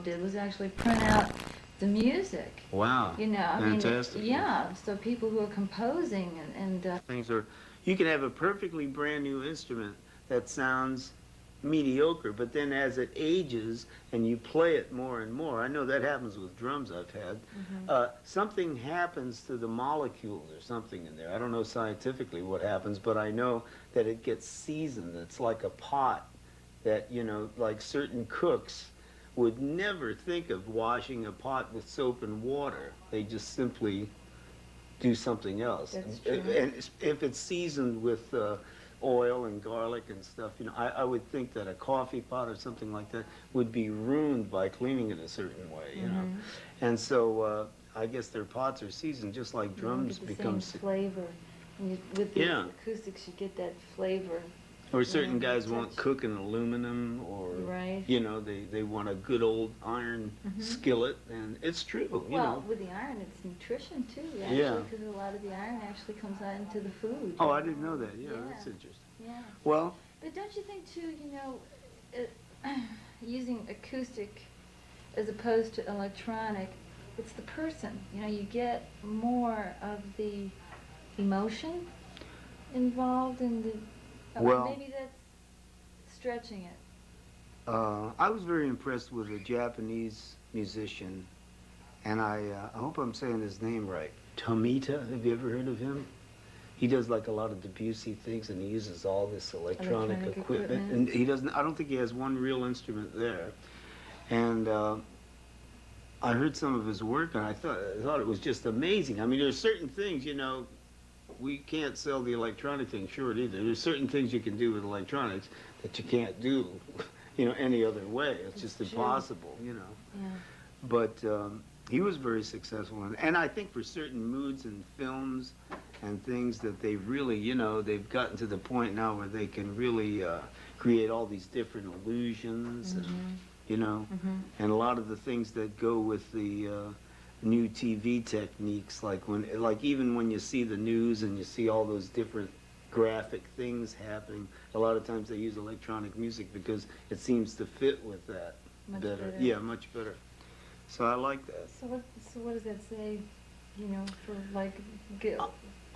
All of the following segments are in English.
did was actually print out the music. Wow. You know, I Fantastic. mean, yeah. So people who are composing and things are, you can have a perfectly brand new instrument that sounds mediocre, but then as it ages and you play it more and more, I know that happens with drums I've had, something happens to the molecules or something in there. I don't know scientifically what happens, but I know that it gets seasoned. It's like a pot that, you know, like certain cooks would never think of washing a pot with soap and water. They just simply do something else. That's true. And if it's seasoned with oil and garlic and stuff, you know, I would think that a coffee pot or something like that would be ruined by cleaning it a certain way, you know. And so I guess their pots are seasoned just like drums become. Same flavor. With the acoustics, you get that flavor. Or certain guys won't cook in aluminum, or you know, they want a good old iron skillet, and it's true. You know. With the iron, it's nutrition too, actually, because a lot of the iron actually comes out into the food. Oh, I didn't know that. Yeah, that's interesting. Yeah. Well, but don't you think too? You know, using acoustic as opposed to electronic, it's the person. You know, you get more of the emotion involved in the. Well, maybe that's stretching it. I was very impressed with a Japanese musician, and I hope I'm saying his name right. Tomita, have you ever heard of him? He does like a lot of Debussy things, and he uses all this electronic equipment. And he doesn't. I don't think he has one real instrument there. And I heard some of his work, and I thought it was just amazing. I mean, there's certain things, you know. We can't sell the electronic thing short either. There's certain things you can do with electronics that you can't do, you know, any other way. It's just impossible, you know. Yeah. But he was very successful, and I think for certain moods and films and things that they really, you know, they've gotten to the point now where they can really create all these different illusions, and, you know, and a lot of the things that go with the new TV techniques, like even when you see the news and you see all those different graphic things happening, a lot of times they use electronic music because it seems to fit with that better. Yeah, much better. So I like that. So what does that say, you know, for like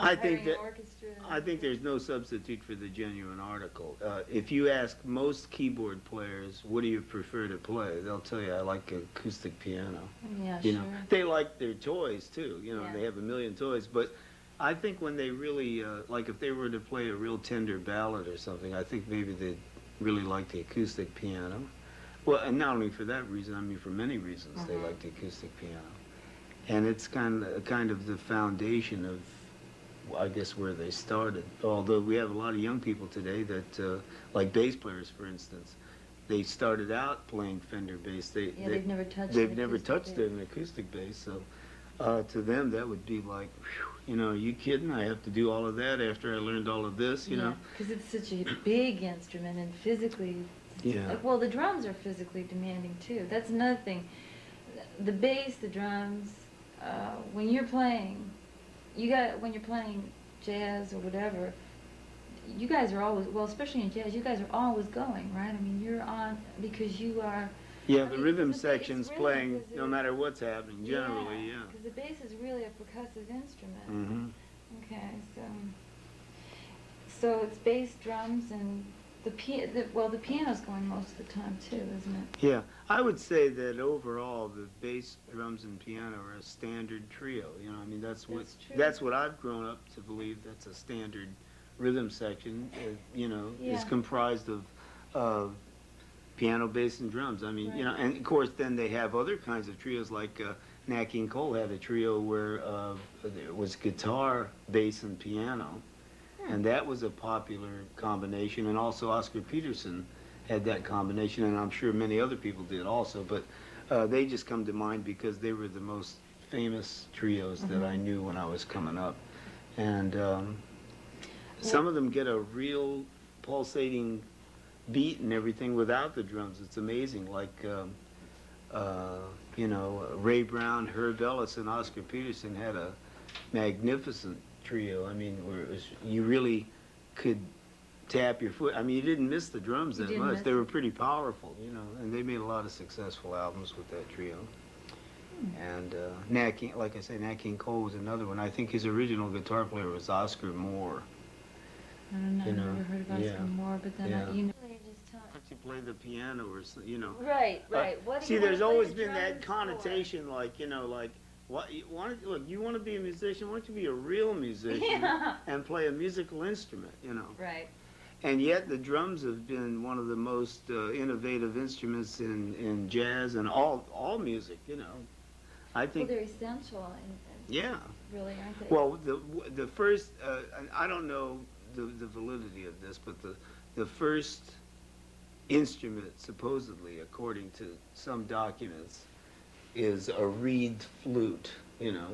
I think that orchestra? I think there's no substitute for the genuine article. If you ask most keyboard players, what do you prefer to play? They'll tell you, I like acoustic piano. Yeah, you know, they like their toys too. You know, they have a million toys. But I think when they really, like if they were to play a real tender ballad or something, I think maybe they'd really like the acoustic piano. Well, and not only for that reason, I mean for many reasons they like the acoustic piano. And it's kind of the foundation of, I guess, where they started. Although we have a lot of young people today that, like bass players, for instance, they started out playing Fender bass. They've never touched. They've never touched an acoustic bass. So to them, that would be like, whew, you know, are you kidding? I have to do all of that after I learned all of this, you know? Because it's such a big instrument and physically. Well, the drums are physically demanding too. That's another thing. The bass, the drums, when you're playing. When you're playing jazz or whatever, you guys are always, well, especially in jazz, you guys are always going, right? I mean, you're on because you are. Yeah, the rhythm section's playing no matter what's happening, generally, because the bass is really a percussive instrument. Okay, so it's bass, drums, and the piano's going most of the time too, isn't it? Yeah, I would say that overall the bass, drums, and piano are a standard trio. You know, I mean that's what I've grown up to believe. That's a standard rhythm section. You know, is comprised of piano, bass, and drums. I mean, you know, and of course then they have other kinds of trios like Nat King Cole had a trio where it was guitar, bass, and piano. And that was a popular combination, and also Oscar Peterson had that combination, and I'm sure many other people did also, but they just come to mind because they were the most famous trios that I knew when I was coming up. And some of them get a real pulsating beat and everything without the drums. It's amazing, like, you know, Ray Brown, Herb Ellis, and Oscar Peterson had a magnificent trio. I mean, where it was, you really could tap your foot. I mean, you didn't miss the drums You that didn't much. miss They were it. pretty powerful, you know, and they made a lot of successful albums with that trio. And Nat King, like I said, Nat King Cole was another one. I think his original guitar player was Oscar Moore. I don't know. You I've know, never heard of Oscar yeah, Moore, but then yeah. you know, they just tell. You play the piano or something, you know. Right, right. What do See, you wanna there's play always the been that drums connotation, like, you know, like, what you want to look. You want to be a musician. Why don't you be a real musician Yeah. and play a musical instrument? You know. For? Right. And yet the drums have been one of the most innovative instruments in jazz and all music. You know. I Well, think. they're essential, and Yeah. really, aren't they? Well, the first I don't know the validity of this, but the first instrument, supposedly, according to some documents, is a reed flute, you know,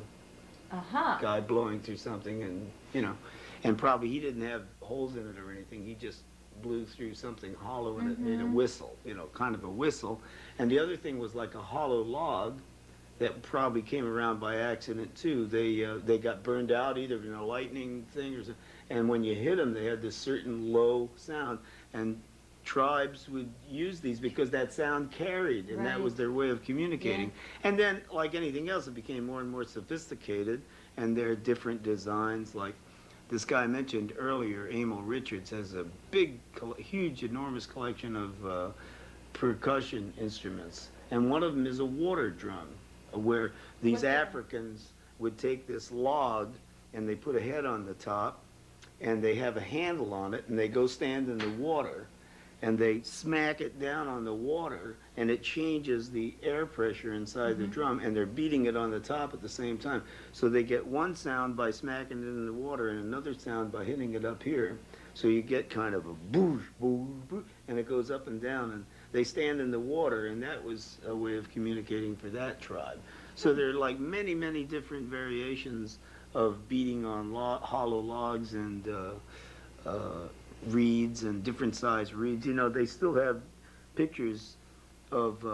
guy blowing through something, and, you know, and probably he didn't have holes in it or anything, he just blew through something hollow and it made a whistle, you know, kind of a whistle. And the other thing was like a hollow log that probably came around by accident too. They got burned out either in a lightning thing or something, and when you hit them, they had this certain low sound, and tribes would use these because that sound carried, and that was their way of communicating. Yeah. And then, like anything else, it became more and more sophisticated, and there are different designs. Like this guy I mentioned earlier, Emil Richards, has a big, huge, enormous collection of percussion instruments, and one of them is a water drum, where these Africans would take this log and they put a head on the top, and they have a handle on it, and they go stand in the water, and they smack it down on the water, and it changes the air pressure inside the drum, and they're beating it on the top at the same time. So they get one sound by smacking it in the water and another sound by hitting it up here. So you get kind of a boosh, boosh, boosh, and it goes up and down, and they stand in the water, and that was a way of communicating for that tribe. So there are like many, many different variations of beating on hollow logs and reeds and different size reeds. You know, they still have pictures of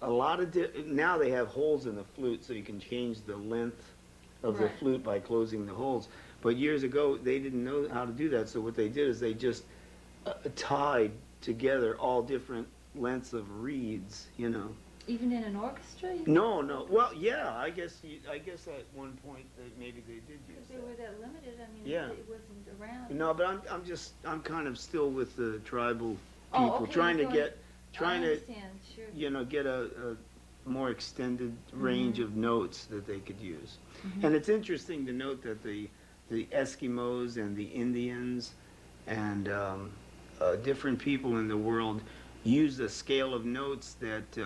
a lot of, now they have holes in the flute so you can change the length of the flute by closing the holes. But years ago, they didn't know how to do that, so what they did is they just tied together all different lengths of reeds, you know. Even in an orchestra? No. Well, yeah, I guess at one point that maybe they did use They that. were that limited. I mean, Yeah. it wasn't around. No, but I'm kind of still with the tribal Oh, people, okay, trying to I understand, sure. you know, get a more extended range of notes that they could use. And it's interesting to note that the Eskimos and the Indians and different people in the world use a scale of notes that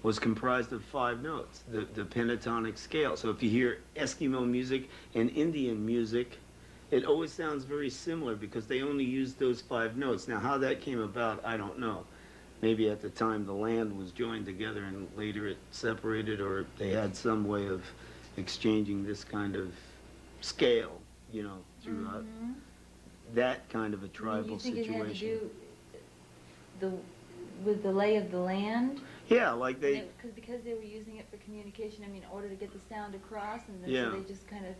was comprised of 5 notes, the pentatonic scale. So if you hear Eskimo music and Indian music, it always sounds very similar because they only used those 5 notes. Now, how that came about, I don't know. Maybe at the time the land was joined together and later it separated, or they had some way of exchanging this kind of scale, you know, throughout that kind of a tribal situation. You think it had to do with the lay of the land? Yeah, like they... Because they were using it for communication, I mean, in order to get the sound across, and then so they just kind of,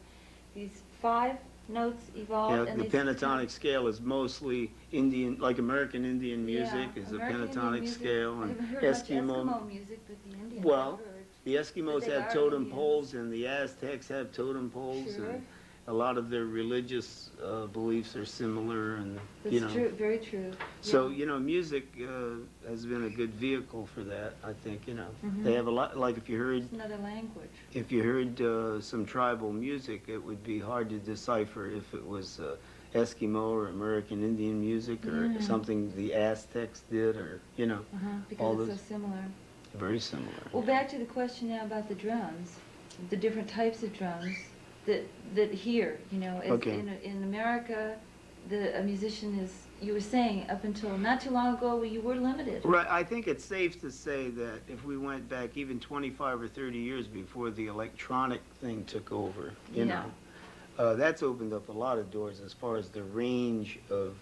these 5 notes evolved. Yeah, and the pentatonic scale is mostly Indian, like American Indian music is a pentatonic scale, and Eskimo music, but the Indian. Well, the Eskimos have totem poles, and the Aztecs have totem poles, and a lot of their religious beliefs are similar, and you know. That's true, very true. So you know, music has been a good vehicle for that. I think, you know, they have a lot. Like if you heard, it's another language. If you heard some tribal music, it would be hard to decipher if it was Eskimo or American Indian music or something the Aztecs did, or you know, all because those. it's so similar. Very similar. Well, back to the question now about the drums, the different types of drums that here, you know, in America, a musician is, you were saying, up until not too long ago, you were limited. Right. I think it's safe to say that if we went back even 25 or 30 years before the electronic thing took over, you know, that's opened up a lot of doors as far as the range of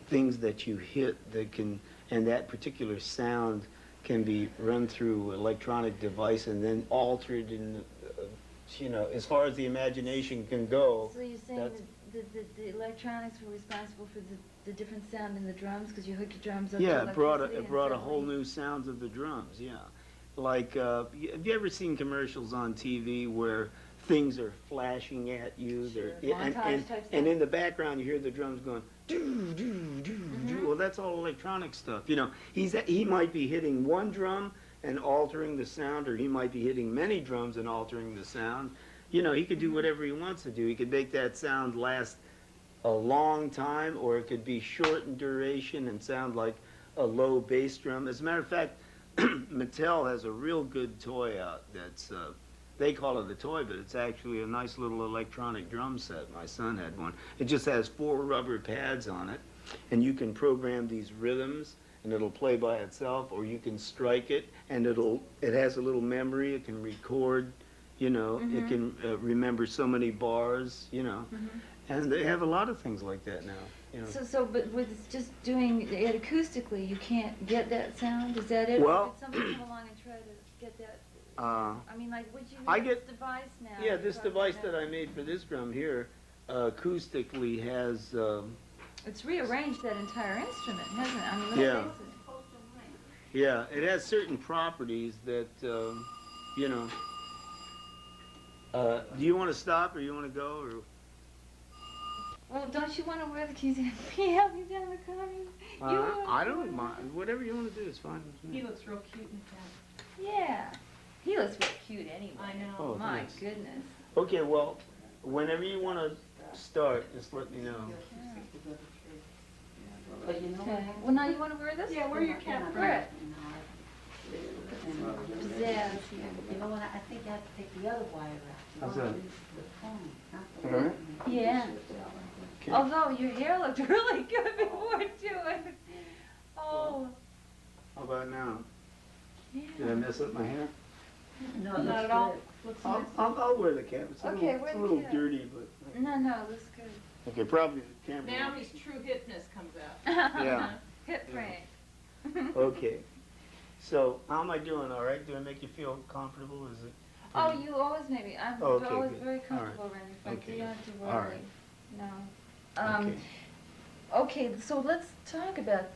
things that you hit that can, and that particular sound can be run through electronic device and then altered in, you know, as far as the imagination can go. So you're saying the electronics were responsible for the different sound in the drums because you hooked your drums up Yeah, to it electricity brought a and whole suddenly- new sound of the drums. Yeah, like have you ever seen commercials on TV where things are flashing at you? Sure, They're- montage type and stuff. in the background you hear the drums going doo doo doo doo. Well, that's all electronic stuff. You know, he might be hitting one drum and altering the sound, or he might be hitting many drums and altering the sound. You know, he could do whatever he wants to do. He could make that sound last a long time, or it could be short in duration and sound like a low bass drum. As a matter of fact, Mattel has a real good toy out that's, they call it a toy, but it's actually a nice little electronic drum set. My son had one. It just has 4 rubber pads on it, and you can program these rhythms, and it'll play by itself, or you can strike it, and it has a little memory. It can record, you know, it can remember so many bars, you know. And they have a lot of things like that now. You know. But with just doing it acoustically, you can't get that sound? Is that it? Well- Or could somebody come along and try to get that? Uh, I mean, like, would you I use get- this device now? yeah, You're this talking device about- that I made for this drum here, acoustically has, It's rearranged that entire instrument, hasn't it? I mean, Yeah. let's face it. yeah, it has certain properties that, you know. Do you want to stop or you want to go? Or Well, don't you want to wear the keys and help me down the corridor? I don't mind. Whatever you want to do is fine with me. He looks real cute in the Yeah. He looks real cute anyway. I know. Oh, My thanks. goodness. Okay, well, whenever you want to start, just let me know. But you know Okay. what? Well, now you want to wear this? Yeah, wear your cap. Wear it. You Pizzazz. know what, I think I have to take the other wire out. How's that? The phone, not the All right. wire. Yeah. Okay. Although your hair looked really good before too. Oh. How about now? Yeah. Did I mess up my hair? No, Not that's at all. good. Looks nice. I'll wear the cap. It's a Okay, little, wear it's a the little cap. dirty, but No, no, it looks good. okay, probably the camera. Now his true hipness comes out. Yeah. Hip Frank. Okay. So how am I doing? All right? Do I make you feel comfortable? Is it? Oh, you always make me. I'm Oh, okay, always good. very All comfortable around you, Frank. Okay. You don't have to All worry. right. No. Okay. Okay, so let's talk about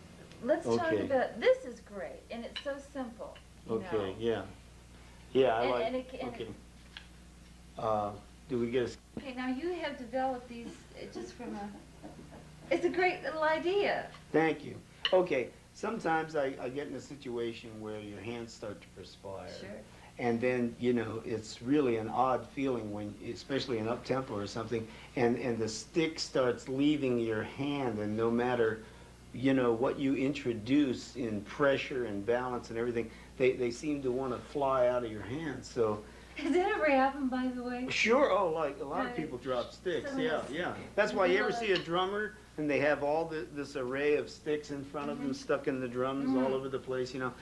Okay. this is great and it's so simple. You Okay. know. Yeah. Yeah. I And- like. and it ca- and okay. it- Do we get a? Okay, now you have developed these just from it's a great little idea. Thank you. Okay. Sometimes I get in a situation where your hands start to perspire. Sure. And then, you know, it's really an odd feeling when, especially in up-tempo or something, and the stick starts leaving your hand, and no matter, you know, what you introduce in pressure and balance and everything, they seem to want to fly out of your hand. So, Has that ever happened, by the way? sure, oh, like a lot of Right. people drop sticks, So yeah, it's- yeah. That's why you ever see a drummer, and they have all this array of sticks in front of them, stuck in the drums all over the place, you know.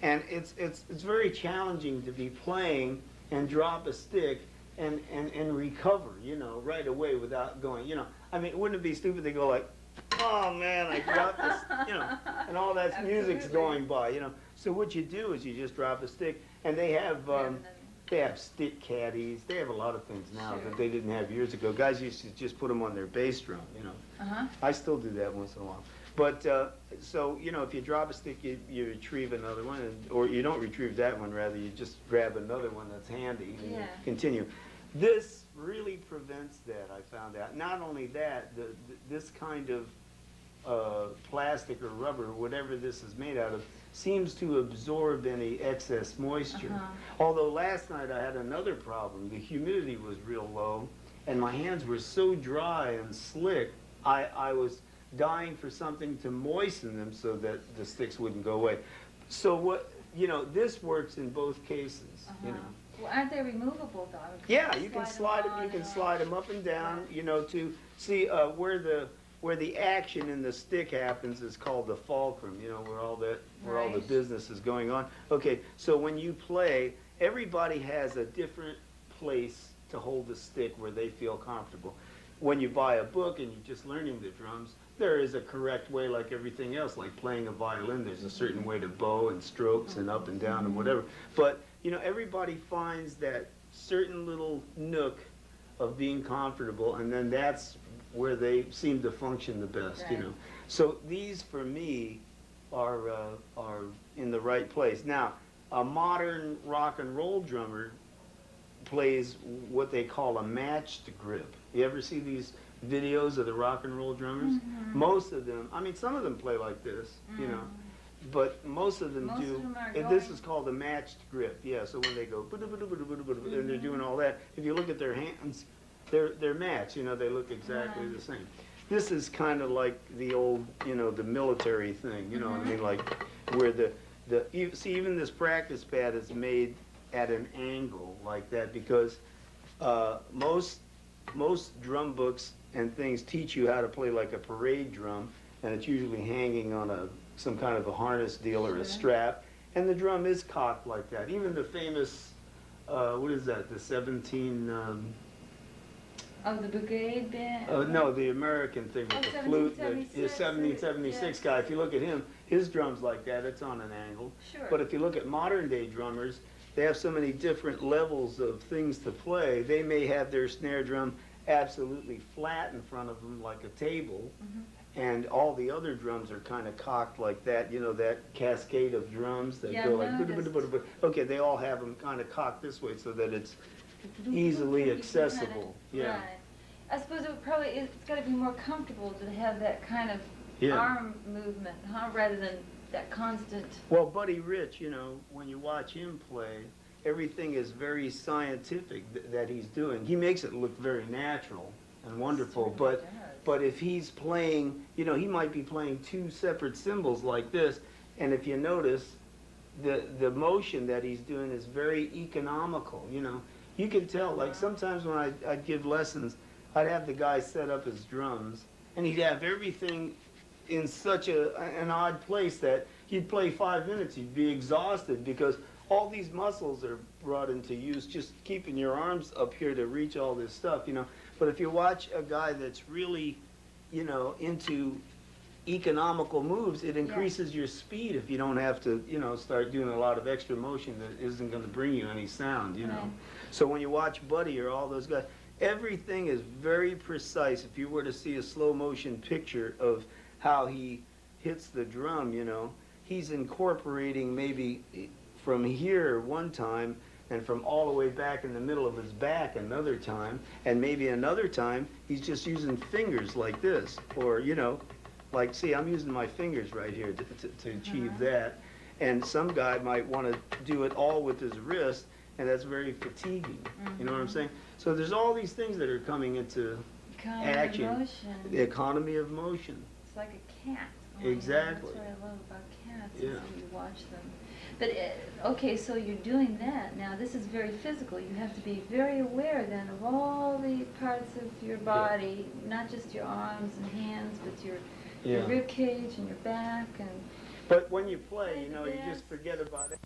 And it's very challenging to be playing and drop a stick and recover, you know, right away without going, you know. I mean, wouldn't it be stupid to go like, oh man, I dropped this, you know, and all that music's Absolutely. going by, you know. So what you do is you just drop a stick, and they have stick caddies. They have a lot of things now Sure. that they didn't have years ago. Guys used to just put them on their bass drum, you know. Uh-huh. I still do that once in a while. But, so, you know, if you drop a stick, you retrieve another one, or you don't retrieve that one, rather you just grab another one that's handy and you Yeah. continue. This really prevents that, I found out. Not only that, this kind of plastic or rubber, whatever this is made out of, seems to absorb any excess moisture. Uh-huh. Although last night I had another problem. The humidity was real low, and my hands were so dry and slick, I was dying for something to moisten them so that the sticks wouldn't go away. So what, you know, this works in both cases, you Uh-huh. know. Well, aren't they removable, though? Yeah, you can slide them. on You can and slide them up and down. You know, to see where the action in the stick happens is called the fulcrum. You know, where all the Right. business is going on. Okay, so when you play, everybody has a different place to hold the stick where they feel comfortable. When you buy a book and you're just learning the drums, there is a correct way, like everything else, like playing a violin. There's a certain way to bow and strokes and up and down and whatever. But you know, everybody finds that certain little nook of being comfortable, and then that's where they seem to function the best, you Right. know. So these, for me, are in the right place. Now, a modern rock and roll drummer plays what they call a matched grip. You ever see these videos of the rock and roll drummers? Mhm. Most of them, I mean, some of them play like this, you know, but most of them Most do. of them are And this going- is called a matched grip. Yeah, so when they go and they're doing all that, if you look at their hands, they're matched. You know, they look exactly Right. the same. This is kind of like the old, you know, the military thing. You know what I mean? Like where see, even this practice pad is made at an angle like that because most drum books and things teach you how to play like a parade drum, and it's usually hanging on some kind of a harness deal or a strap, and the drum is cocked like that. Even the famous, what is that, the 17, Oh, the brigade band? no, the American thing with Oh, the flute, the 1776, 1776 guy, if you look at him, his drum's like that, it's on an angle. Sure. But if you look at modern day drummers, they have so many different levels of things to play. They may have their snare drum absolutely flat in front of them like a table, and all the other drums are kind of cocked like that, you know, that cascade of drums that Yeah, go I've like, noticed. okay, they all have them kind of cocked this way so that it's easily You can accessible. kinda- Yeah. Right. I suppose it's got to be more comfortable to have that kind of Yeah. arm movement, huh? Rather than that constant. Well, Buddy Rich, you know, when you watch him play, everything is very scientific that he's doing. He makes it look very natural and wonderful, Certainly but does. if he's playing, you know, he might be playing two separate cymbals like this, and if you notice, the motion that he's doing is very economical, you know. You can tell, like sometimes when I'd give lessons, I'd have the guy set up his drums, and he'd have everything in such an odd place that you'd play 5 minutes, you'd be exhausted because all these muscles are brought into use just keeping your arms up here to reach all this stuff, you know. But if you watch a guy that's really, you know, into economical moves, it increases your speed if you don't have to, you know, start doing a lot of extra motion that isn't going to bring you any sound, you know. Right. So when you watch Buddy or all those guys, everything is very precise. If you were to see a slow motion picture of how he hits the drum, you know, he's incorporating maybe from here one time and from all the way back in the middle of his back another time, and maybe another time he's just using fingers like this, or, you know, like, see, I'm using my fingers right here to achieve that. And some guy might want to do it all with his wrist, and that's very fatiguing. You know what I'm saying? So there's all these things that are coming into Kind action. of motion. The economy of motion. It's like a cat. Exactly. That's what I love about cats, Yeah. is that you watch them. But, okay, so you're doing that. Now, this is very physical. You have to be very aware then of all the parts of your body, not just your arms and hands, but your Yeah. rib cage and your back and But when you play, you know, you just forget about it.